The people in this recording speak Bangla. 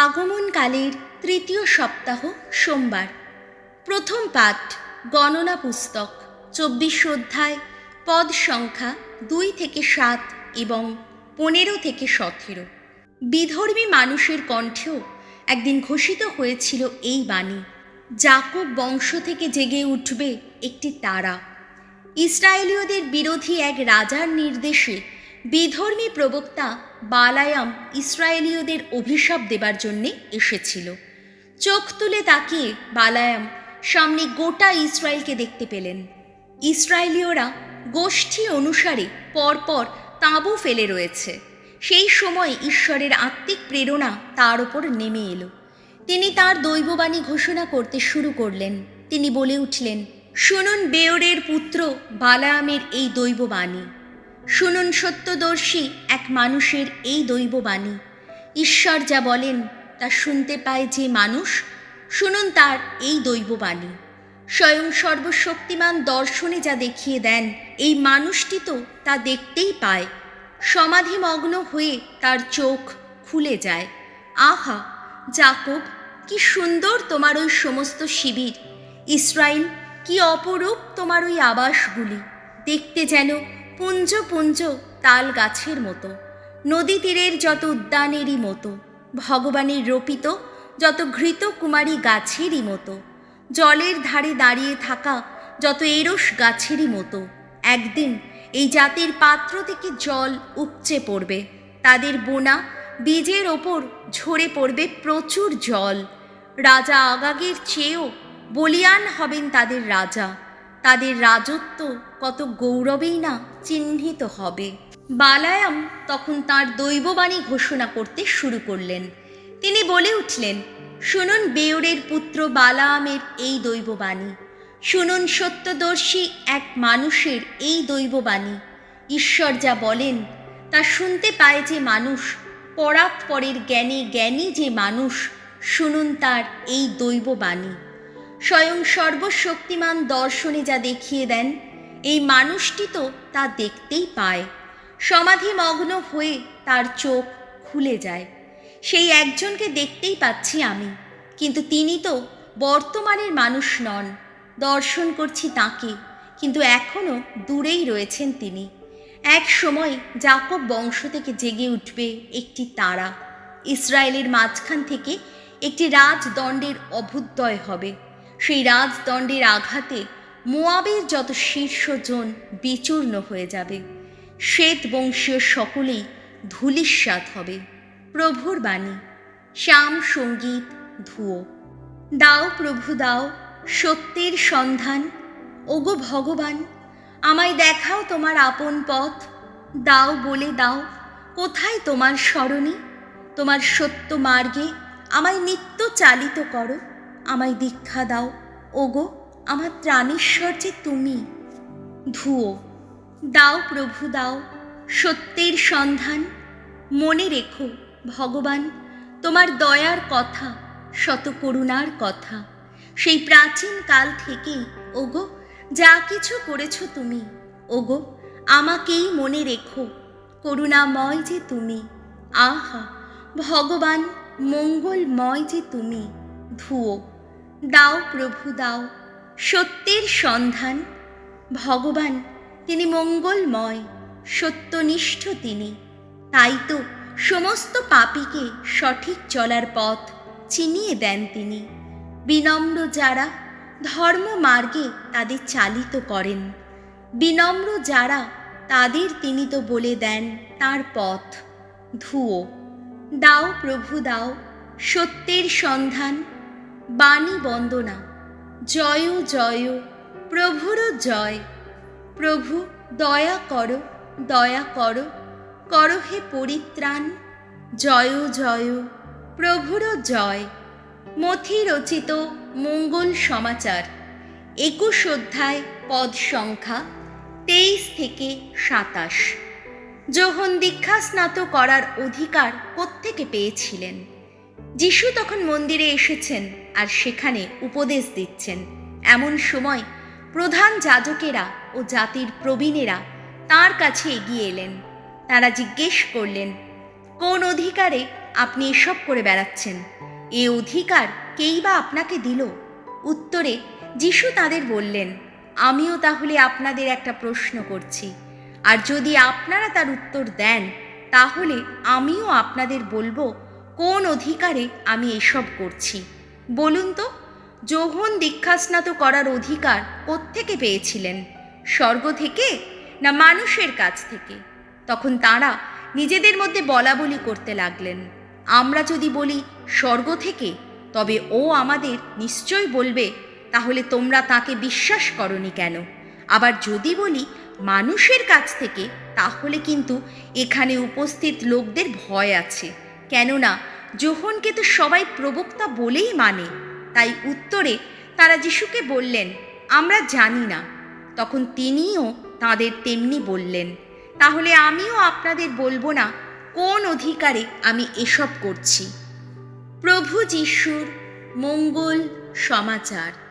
আগমনকালের তৃতীয় সপ্তাহ সোমবার। প্রথম পাঠ গণনা পুস্তক 24 অধ্যায়, পদ সংখ্যা 2 থেকে 7 এবং 15 থেকে 17। বিধর্মী মানুষের কণ্ঠেও একদিন ঘোষিত হয়েছিল এই বাণী, যাকব বংশ থেকে জেগে উঠবে একটি তারা। ইসরায়েলীয়দের বিরোধী এক রাজার নির্দেশে বিধর্মী প্রবক্তা বালায়াম ইসরায়েলীয়দের অভিশাপ দেবার জন্যে এসেছিল। চোখ তুলে তাকিয়ে বালায়াম সামনে গোটা ইসরায়েলকে দেখতে পেলেন। ইসরায়েলীয়রা গোষ্ঠী অনুসারে পরপর তাঁবু ফেলে রয়েছে। সেই সময় ঈশ্বরের আত্মিক প্রেরণা তার ওপর নেমে এলো। তিনি তার দৈববাণী ঘোষণা করতে শুরু করলেন। তিনি বলে উঠলেন, শুনুন বেয়োরের পুত্র বালায়ামের এই দৈববাণী, শুনুন সত্যদর্শী এক মানুষের এই দৈববাণী। ঈশ্বর যা বলেন তা শুনতে পায় যে মানুষ, শুনুন তার এই দৈববাণী। স্বয়ং সর্বশক্তিমান দর্শনে যা দেখিয়ে দেন, এই মানুষটি তো তা দেখতেই পায়। সমাধিমগ্ন হয়ে তার চোখ খুলে যায়। আহা যাকব, কি সুন্দর তোমার ওই সমস্ত শিবির! ইসরায়েল, কি অপরূপ তোমার ওই আবাসগুলি! দেখতে যেন পুঞ্জ পুঞ্জ তাল গাছের মতো, নদী তীরের যত উদ্যানেরই মতো, ভগবানের রোপিত যত ঘৃত কুমারী গাছেরই মতো, জলের ধারে দাঁড়িয়ে থাকা যত এরস গাছেরই মতো। একদিন এই জাতির পাত্র থেকে জল উপচে পড়বে, তাদের বোনা বীজের ওপর ঝরে পড়বে প্রচুর জল। রাজা আগাগের চেয়েও বলিয়ান হবেন তাদের রাজা, তাদের রাজত্ব কত গৌরবেই না চিহ্নিত হবে। বালায়াম তখন তাঁর দৈববাণী ঘোষণা করতে শুরু করলেন। তিনি বলে উঠলেন, শুনুন বেয়োরের পুত্র বালায়ামের এই দৈববাণী, শুনুন সত্যদর্শী এক মানুষের এই দৈববাণী। ঈশ্বর যা বলেন তা শুনতে পায় যে মানুষ, পরাৎপরের জ্ঞানে জ্ঞানী যে মানুষ, শুনুন তার এই দৈববাণী। স্বয়ং সর্বশক্তিমান দর্শনে যা দেখিয়ে দেন, এই মানুষটি তো তা দেখতেই পায়। সমাধিমগ্ন হয়ে তার চোখ খুলে যায়। সেই একজনকে দেখতেই পাচ্ছি আমি, কিন্তু তিনি তো বর্তমানের মানুষ নন। দর্শন করছি তাকে, কিন্তু এখনও দূরেই রয়েছেন তিনি। এক সময় যাকব বংশ থেকে জেগে উঠবে একটি তারা। ইসরায়েলের মাঝখান থেকে একটি রাজদণ্ডের অভ্যুদয় হবে। সেই রাজদণ্ডের আঘাতে মোয়াবের যত শীর্ষজন বিচূর্ণ হয়ে যাবে। শ্বেত বংশীয় সকলেই ধূলিসাৎ হবে। প্রভুর বাণী। শ্যাম সঙ্গীত ধুয়ো। দাও প্রভু দাও সত্যের সন্ধান, ওগো ভগবান আমায় দেখাও তোমার আপন পথ। দাও বলে দাও কোথায় তোমার সরণি, তোমার সত্য মার্গে আমায় নিত্য চালিত করো। আমায় দীক্ষা দাও ওগো, আমার ত্রাণীশ্বর যে তুমি। ধুয়ো। দাও প্রভু দাও সত্যের সন্ধান, মনে রেখো ভগবান তোমার দয়ার কথা, শত করুণার কথা। সেই প্রাচীন কাল থেকেই ওগো যা কিছু করেছ তুমি, ওগো আমাকেই মনে রেখো, করুণাময় যে তুমি। আহা ভগবান মঙ্গলময় যে তুমি। ধুয়ো। দাও প্রভু দাও সত্যের সন্ধান। ভগবান তিনি মঙ্গলময়, সত্যনিষ্ঠ তিনি। তাই তো সমস্ত পাপীকে সঠিক চলার পথ চিনিয়ে দেন তিনি। বিনম্র যারা ধর্ম মার্গে তাদের চালিত করেন, বিনম্র যারা তাদের তিনি তো বলে দেন তার পথ। ধুয়ো। দাও প্রভু দাও সত্যের সন্ধান। বাণী বন্দনা। জয় জয় প্রভুর জয়। প্রভু দয়া করো দয়া করো, করো হে পরিত্রাণ। জয় জয় প্রভুর জয়। মথি রচিত মঙ্গল সমাচার 21 অধ্যায়, পদ সংখ্যা 23 থেকে 27। যোহন দীক্ষা স্নাত করার অধিকার কোত্থেকে পেয়েছিলেন? যিশু তখন মন্দিরে এসেছেন আর সেখানে উপদেশ দিচ্ছেন। এমন সময় প্রধান যাজকেরা ও জাতির প্রবীণেরা তাঁর কাছে এগিয়ে এলেন। তারা জিজ্ঞেস করলেন, কোন অধিকারে আপনি এসব করে বেড়াচ্ছেন? এ অধিকার কেই বা আপনাকে দিল? উত্তরে যিশু তাদের বললেন, আমিও তাহলে আপনাদের একটা প্রশ্ন করছি, আর যদি আপনারা তার উত্তর দেন তাহলে আমিও আপনাদের বলবো কোন অধিকারে আমি এসব করছি। বলুন তো, যোহন দীক্ষাস্নাত করার অধিকার কোত্থেকে পেয়েছিলেন? স্বর্গ থেকে না মানুষের কাছ থেকে? তখন তাঁরা নিজেদের মধ্যে বলাবলি করতে লাগলেন। আমরা যদি বলি স্বর্গ থেকে, তবে ও আমাদের নিশ্চয় বলবে, তাহলে তোমরা তাকে বিশ্বাস করনি কেন? আবার যদি বলি মানুষের কাছ থেকে, তাহলে কিন্তু এখানে উপস্থিত লোকদের ভয় আছে, কেননা যোহনকে তো সবাই প্রবক্তা বলেই মানে। তাই উত্তরে তারা যিশুকে বললেন, আমরা জানি না। তখন তিনিও তাদের তেমনি বললেন, তাহলে আমিও আপনাদের বলবো না কোন অধিকারে আমি এসব করছি। প্রভু যিশুর মঙ্গল সমাচার।